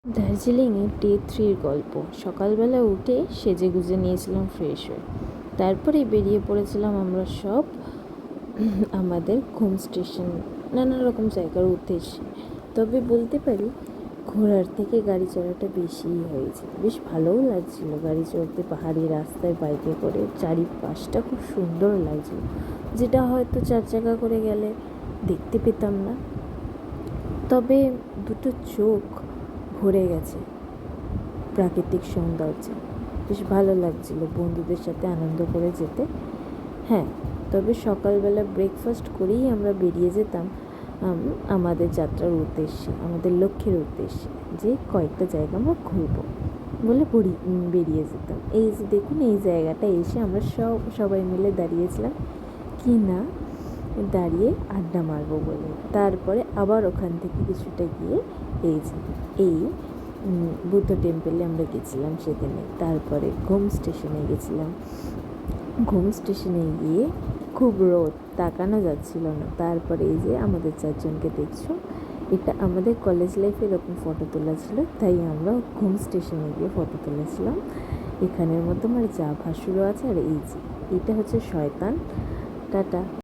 দার্জিলিংয়ে ডে 3 গল্প। সকালবেলা উঠে সেজে গুজে নিয়েছিলাম ফ্রেশ হয়ে, তারপরে বেরিয়ে পড়েছিলাম আমরা সব আমাদের ঘুম স্টেশন, নানা রকম জায়গার উদ্দেশ্যে। তবে বলতে পারি ঘোরার থেকে গাড়ি চড়াটা বেশিই হয়েছে। বেশ ভালোও লাগছিল গাড়ি চড়তে, পাহাড়ি রাস্তায় বাইকে করে। চারিপাশটা খুব সুন্দর লাগছিল, যেটা হয়তো 4 চাকা করে গেলে দেখতে পেতাম না। তবে দুটো চোখ ভরে গেছে প্রাকৃতিক সৌন্দর্যে। বেশ ভালো লাগছিল বন্ধুদের সাথে আনন্দ করে যেতে। হ্যাঁ, তবে সকালবেলা ব্রেকফাস্ট করেই আমরা বেরিয়ে যেতাম আমাদের যাত্রার উদ্দেশ্যে, আমাদের লক্ষ্যের উদ্দেশ্যে, যে কয়েকটা জায়গা আমরা ঘুরবো বলে বেরিয়ে যেতাম। এই যে দেখুন, এই জায়গাটা এসে আমরা সবাই মিলে দাঁড়িয়েছিলাম কি না, দাঁড়িয়ে আড্ডা মারবো বলে। তারপরে আবার ওখান থেকে কিছুটা গিয়ে এই বুদ্ধ টেম্পলে আমরা গেছিলাম সেদিনে। তারপরে ঘুম স্টেশনে গেছিলাম। ঘুম স্টেশনে গিয়ে খুব রোদ, তাকানো যাচ্ছিল না। তারপরে এই যে আমাদের 4জনকে দেখছো, এটা আমাদের কলেজ লাইফে এরকম ফটো তোলা ছিল, তাই আমরা ঘুম স্টেশনে গিয়ে ফটো তুলেছিলাম। এখানের মধ্যে আমার যা ভাসুরও আছে। আর এই যে এটা হচ্ছে শয়তান। টাটা।